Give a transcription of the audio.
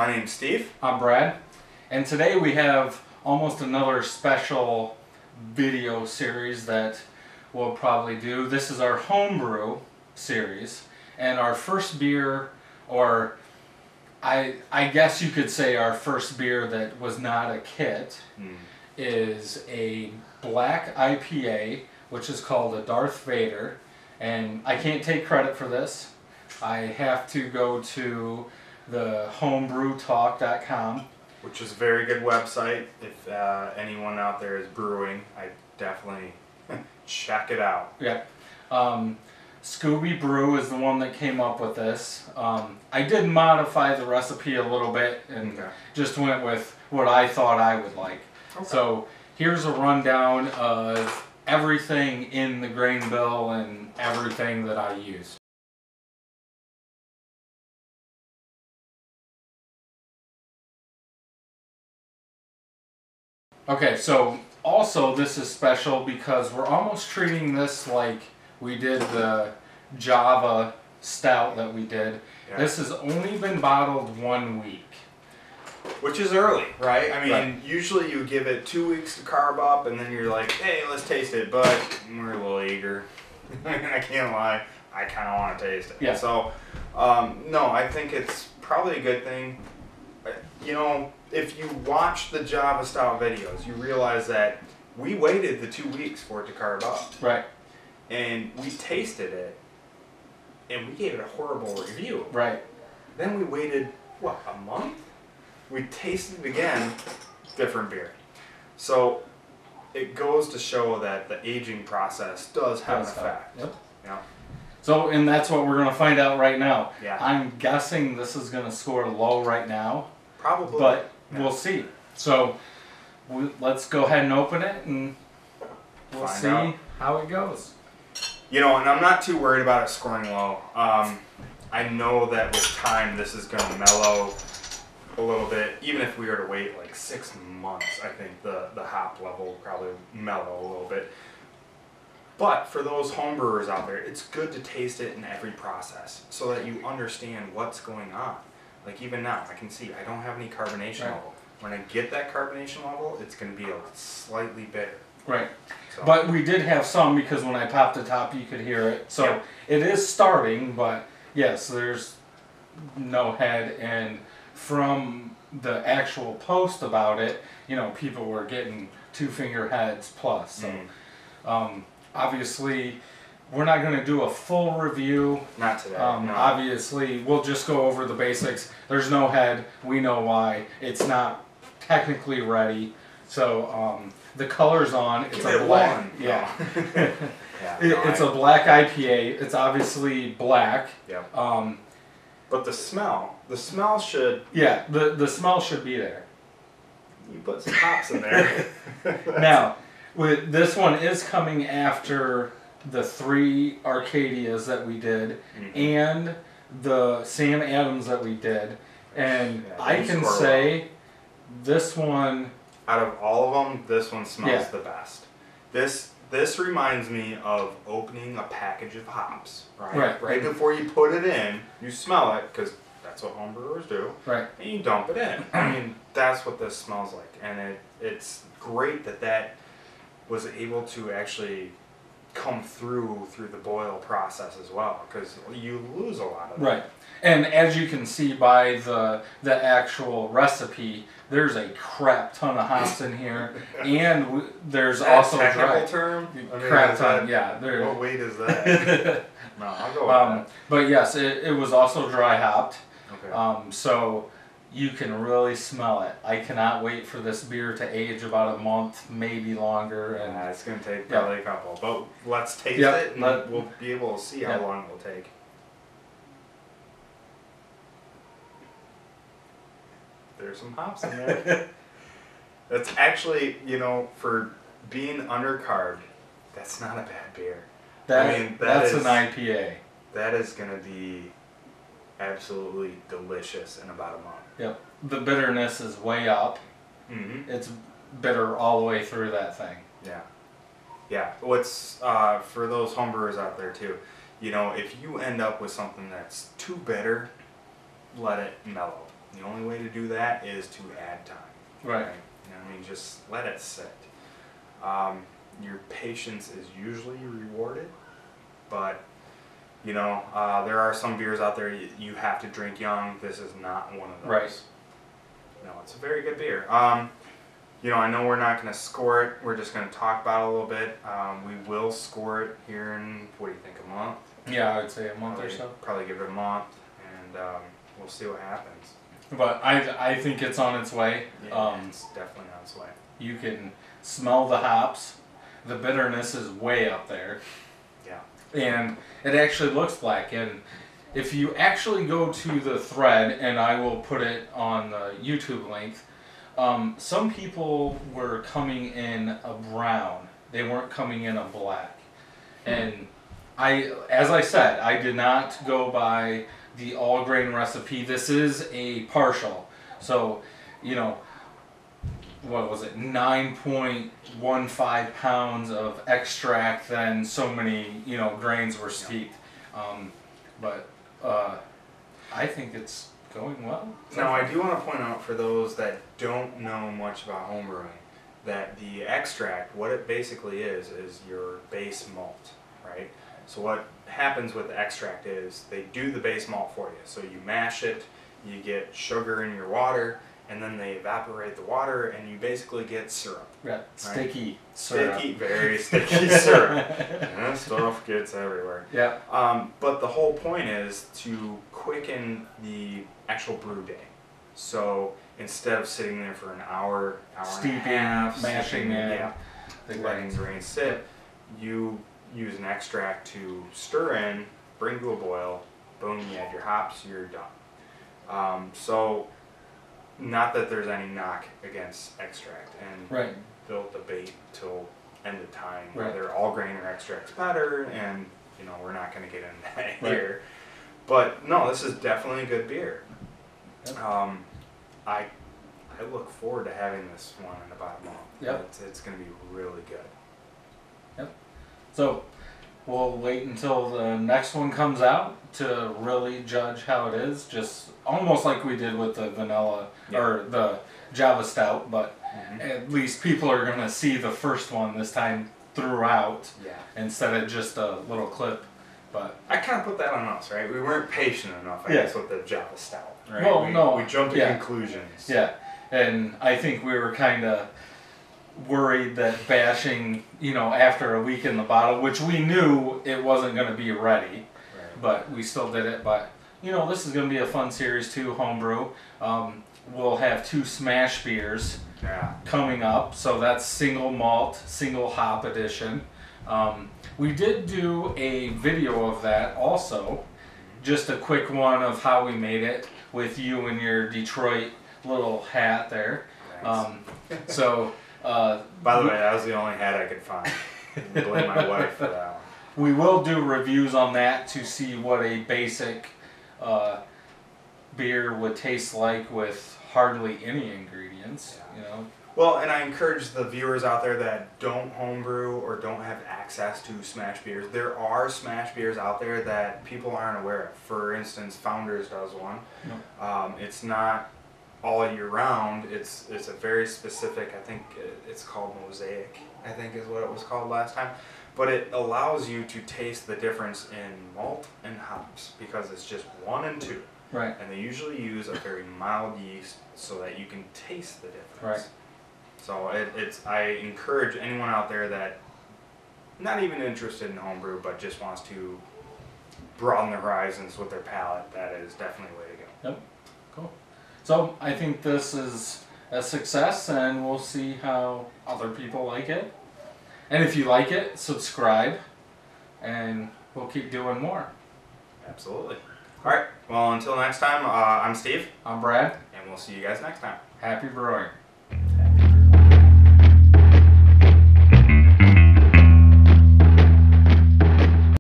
My name's Steve. I'm Brad, and today we have almost another special video series that we'll probably do. This is our homebrew series, and our first beer, or I guess you could say our first beer that was not a kit, is a black IPA, which is called a Darth Vader. And I can't take credit for this. I have to go to the homebrewtalk.com, which is a very good website. If anyone out there is brewing, I definitely check it out. Yeah. Scooby Brew is the one that came up with this. I did modify the recipe a little bit and just went with what I thought I would like. Okay. So here's a rundown of everything in the grain bill and everything that I used. Okay, so also this is special because we're almost treating this like we did the Java stout that we did. Yeah. This has only been bottled 1 week. Which is early, right? I mean, usually you give it 2 weeks to carb up and then you're like, hey, let's taste it, but we're a little eager. I can't lie, I kind of want to taste it. Yeah. So, no, I think it's probably a good thing. You know, if you watch the Java style videos, you realize that we waited the 2 weeks for it to carb up. Right. And we tasted it, and we gave it a horrible review. Right. Then we waited, what, a month? We tasted it again, different beer. So it goes to show that the aging process does have an effect. Yep. Yeah. So, and that's what we're going to find out right now. Yeah. I'm guessing this is going to score low right now. Probably. But we'll see. So let's go ahead and open it and we'll see how it goes. You know, and I'm not too worried about it scoring low. I know that with time this is going to mellow a little bit. Even if we were to wait like 6 months, I think the hop level will probably mellow a little bit. But for those homebrewers out there, it's good to taste it in every process so that you understand what's going on. Like even now, I can see I don't have any carbonation level. When I get that carbonation level, it's going to be slightly bitter. Right. So. But we did have some because when I popped the top, you could hear it. So it is starting, but yes, there's no head. And from the actual post about it, you know, people were getting 2-finger heads plus. So obviously, we're not going to do a full review. Not today. No. Obviously, we'll just go over the basics. There's no head. We know why. It's not technically ready. So the color's on. It's a black. Yeah. It's a black IPA. It's obviously black. Yeah. But the smell should. Yeah, the smell should be there. You put some hops in there. Now, this one is coming after the 3 Arcadias that we did and the Sam Adams that we did, and I can say this one, out of all of them, this one smells the best. This reminds me of opening a package of hops, right before you put it in, you smell it because that's what homebrewers do, and you dump it in. I mean, that's what this smells like, and it's great that was able to actually come through the boil process as well, because you lose a lot of it. Right. And as you can see by the actual recipe, there's a crap ton of hops in here, and there's also a technical term. Crap ton, yeah. What weight is that? No, I'll go with that. But yes, it was also dry hopped. Okay. So you can really smell it. I cannot wait for this beer to age about a month, maybe longer. And it's going to take probably a couple. But let's taste it, and we'll be able to see how long it will take. There's some hops in there. That's actually, you know, for being undercarbed, that's not a bad beer. That's an IPA. That is going to be absolutely delicious in about a month. Yep. The bitterness is way up. It's bitter all the way through that thing. Yeah. Yeah. What's for those homebrewers out there too, you know, if you end up with something that's too bitter, let it mellow. The only way to do that is to add time. Right. I mean, just let it sit. Your patience is usually rewarded, but you know, there are some beers out there you have to drink young. This is not one of those. Right. No, it's a very good beer. You know, I know we're not going to score it. We're just going to talk about it a little bit. We will score it here in, what do you think, a month? Yeah, I would say a month or so. Probably give it a month, and we'll see what happens. But I think it's on its way. Yeah, it's definitely on its way. You can smell the hops. The bitterness is way up there. Yeah. And it actually looks black. And if you actually go to the thread, and I will put it on the YouTube link, some people were coming in a brown. They weren't coming in a black. And as I said, I did not go by the all grain recipe. This is a partial. So, you know, what was it, 9.15 pounds of extract, then so many, you know, grains were steeped. But I think it's going well. Now, I do want to point out for those that don't know much about homebrewing, that the extract, what it basically is your base malt, right? So what happens with the extract is they do the base malt for you. So you mash it, you get sugar in your water, and then they evaporate the water, and you basically get syrup. Yeah, right? sticky syrup. Sticky, very sticky syrup. And that stuff gets everywhere. Yeah. But the whole point is to quicken the actual brew day. So instead of sitting there for an hour, Steeping, and a half, mashing sipping, in yeah, the letting grains. grains sit, you use an extract to stir in, bring to a boil, boom, you add your hops, you're done. So not that there's any knock against extract, and Right. they'll debate till end of time Right. whether all grain or extract's better, and you know, we're not going to get into that Right. here. But no, this is definitely a good beer. Yep. I look forward to having this one in about a month. Yep. It's going to be really good. Yep. So we'll wait until the next one comes out to really judge how it is, just almost like we did with the vanilla or the Java Stout, but at least people are going to see the first one this time throughout instead of just a little clip. But I kind of put that on us, right? We weren't patient enough, I guess, with the Java Stout, right? Well, we jumped to conclusions. Yeah, and I think we were kind of worried that bashing, you know, after a week in the bottle, which we knew it wasn't going to be ready, but we still did it. But, you know, this is going to be a fun series too, homebrew. We'll have 2 smash beers coming up, so that's single malt, single hop edition. We did do a video of that also, just a quick one of how we made it with you and your Detroit little hat there. So by the way, that was the only hat I could find. Blame my wife for that one. We will do reviews on that to see what a basic beer would taste like with hardly any ingredients, you know. Well, and I encourage the viewers out there that don't homebrew or don't have access to smash beers. There are smash beers out there that people aren't aware of. For instance, Founders does one. It's not all year round. It's a very specific, I think it's called Mosaic, I think is what it was called last time. But it allows you to taste the difference in malt and hops because it's just 1 and 2. Right. And they usually use a very mild yeast so that you can taste the difference. Right. So I encourage anyone out there that not even interested in homebrew but just wants to broaden their horizons with their palate, that is definitely the way to go. Yep. Cool. So I think this is a success, and we'll see how other people like it. And if you like it, subscribe, and we'll keep doing more. Absolutely. All right. Well, until next time, I'm Steve. I'm Brad. And we'll see you guys next time. Happy brewing.